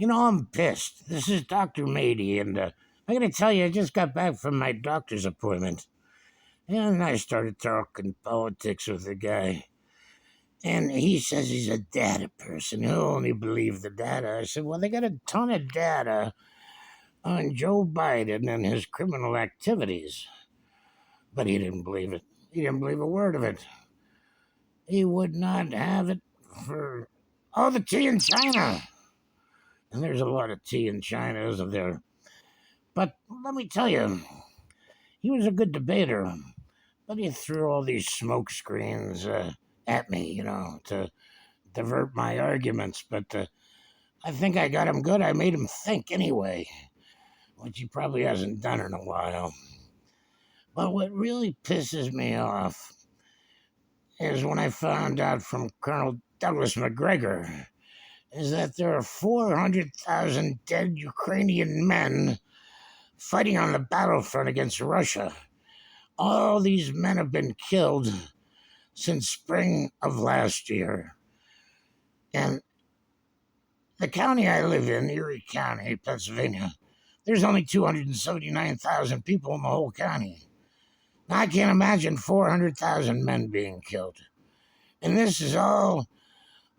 I'm pissed. This is Dr. Mady, and I gotta tell you, I just got back from my doctor's appointment. And I started talking politics with the guy. And he says he's a data person. He'll only believe the data. I said, well, they got a ton of data on Joe Biden and his criminal activities. But he didn't believe it. He didn't believe a word of it. He would not have it for all the tea in China. And there's a lot of tea in China, isn't there? But let me tell you, he was a good debater, but he threw all these smoke screens at me, to divert my arguments. But I think I got him good. I made him think anyway, which he probably hasn't done in a while. But what really pisses me off is when I found out from Colonel Douglas McGregor is that there are 400,000 dead Ukrainian men fighting on the battlefront against Russia. All these men have been killed since spring of last year. And the county I live in, Erie County, Pennsylvania, there's only 279,000 people in the whole county. Now, I can't imagine 400,000 men being killed. And this is all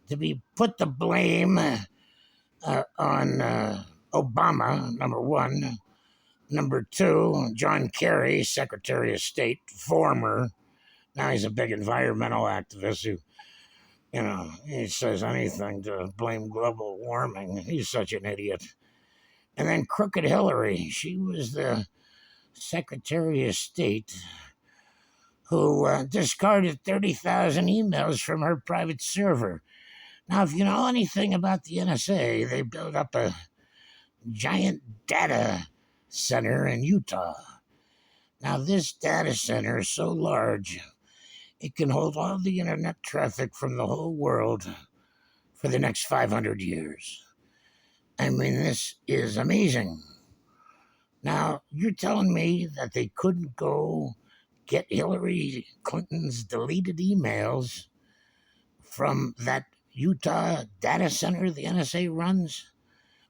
to be put the blame on Obama, number one. Number two, John Kerry, Secretary of State, former. Now he's a big environmental activist who, he says anything to blame global warming. He's such an idiot. And then Crooked Hillary, she was the Secretary of State who discarded 30,000 emails from her private server. Now, if you know anything about the NSA, they built up a giant data center in Utah. Now, this data center is so large, it can hold all the internet traffic from the whole world for the next 500 years. I mean, this is amazing. Now, you're telling me that they couldn't go get Hillary Clinton's deleted emails from that Utah data center the NSA runs?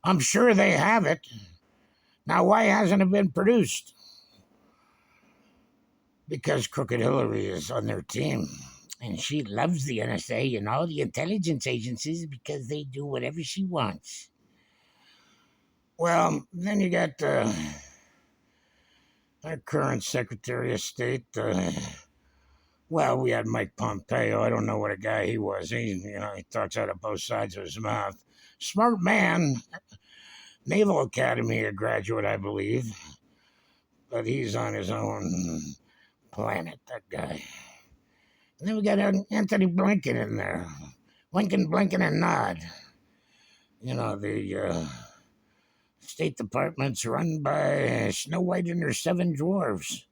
I'm sure they have it. Now, why hasn't it been produced? Because Crooked Hillary is on their team. And she loves the NSA and all the intelligence agencies because they do whatever she wants. Well, then you got our current Secretary of State. Well, we had Mike Pompeo. I don't know what a guy he was. He talks out of both sides of his mouth. Smart man, Naval Academy graduate, I believe. But he's on his own planet, that guy. And then we got Anthony Blinken in there. Lincoln, Blinken, and Nod. The State Department's run by Snow White and her seven dwarves.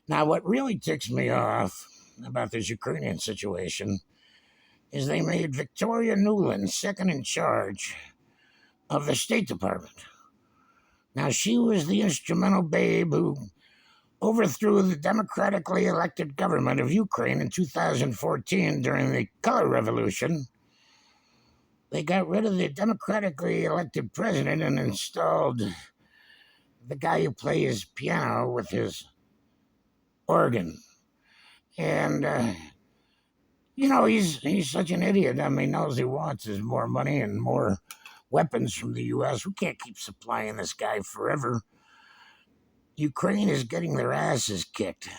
Now, what really ticks me off about this Ukrainian situation is they made Victoria Nuland second in charge of the State Department. Now, she was the instrumental babe who overthrew the democratically elected government of Ukraine in 2014 during the Color Revolution. They got rid of the democratically elected president and installed the guy who plays piano with his organ. And, he's such an idiot. I mean, all he wants is more money and more weapons from the U.S. We can't keep supplying this guy forever. Ukraine is getting their asses kicked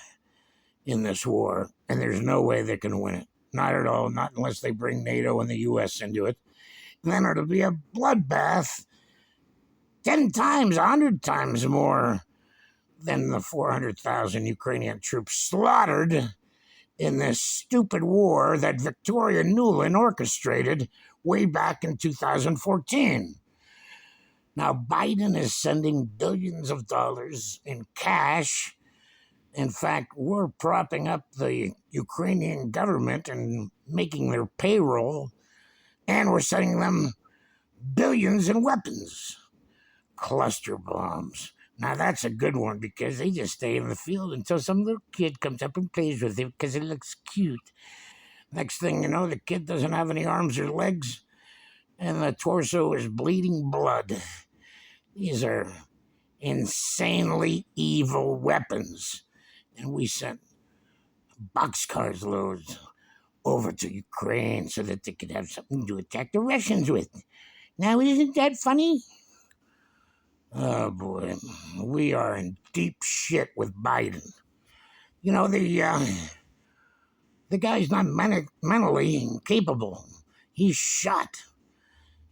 in this war, and there's no way they can win it. Not at all, not unless they bring NATO and the U.S. into it. And then it'll be a bloodbath 10 times, 100 times more than the 400,000 Ukrainian troops slaughtered in this stupid war that Victoria Nuland orchestrated way back in 2014. Now, Biden is sending billions of dollars in cash. In fact, we're propping up the Ukrainian government and making their payroll, and we're sending them billions in weapons. Cluster bombs. Now, that's a good one because they just stay in the field until some little kid comes up and plays with it because it looks cute. Next thing you know, the kid doesn't have any arms or legs, and the torso is bleeding blood. These are insanely evil weapons, and we sent boxcars loads over to Ukraine so that they could have something to attack the Russians with. Now, isn't that funny? Oh boy, we are in deep shit with Biden. You know, the guy's not mentally incapable. He's shot.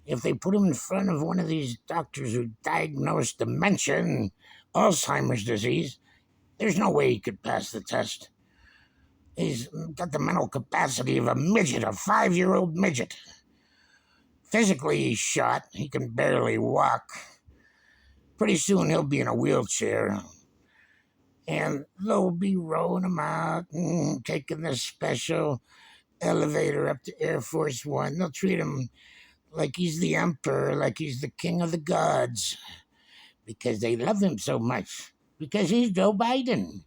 If they put him in front of one of these doctors who diagnosed dementia and Alzheimer's disease, there's no way he could pass the test. He's got the mental capacity of a midget, a 5-year-old midget. Physically, he's shot. He can barely walk. Pretty soon, he'll be in a wheelchair. And they'll be rolling him out and taking the special elevator up to Air Force One. They'll treat him like he's the emperor, like he's the king of the gods, because they love him so much. Because he's Joe Biden.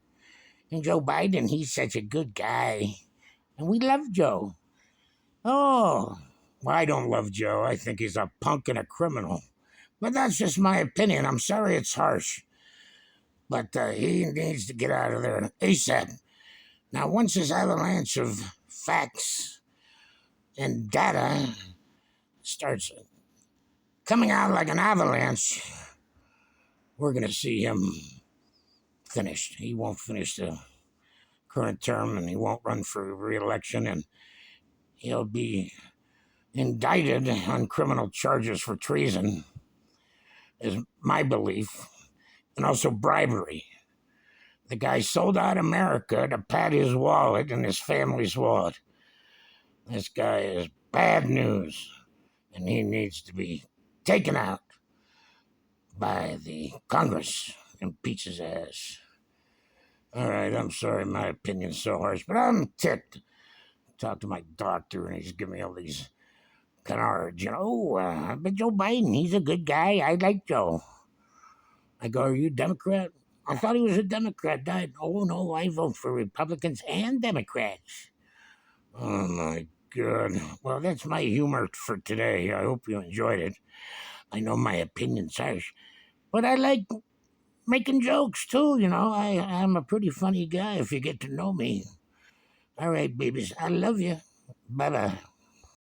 And Joe Biden, he's such a good guy. And we love Joe. Oh, well, I don't love Joe. I think he's a punk and a criminal. But that's just my opinion. I'm sorry it's harsh. But he needs to get out of there ASAP. Now, once this avalanche of facts and data starts coming out like an avalanche, we're going to see him finished. He won't finish the current term, and he won't run for re-election, and he'll be indicted on criminal charges for treason, is my belief, and also bribery. The guy sold out America to pad his wallet and his family's wallet. This guy is bad news, and he needs to be taken out by the Congress. Impeach his ass. All right, I'm sorry my opinion's so harsh, but I'm ticked. Talked to my doctor, and he's giving me all these canards. But Joe Biden, he's a good guy. I like Joe. I go, are you a Democrat? I thought he was a Democrat. Died. Oh, no, I vote for Republicans and Democrats. Oh, my God. Well, that's my humor for today. I hope you enjoyed it. I know my opinion's harsh, but I like making jokes, too. I'm a pretty funny guy if you get to know me. All right, babies. I love you. Bye-bye.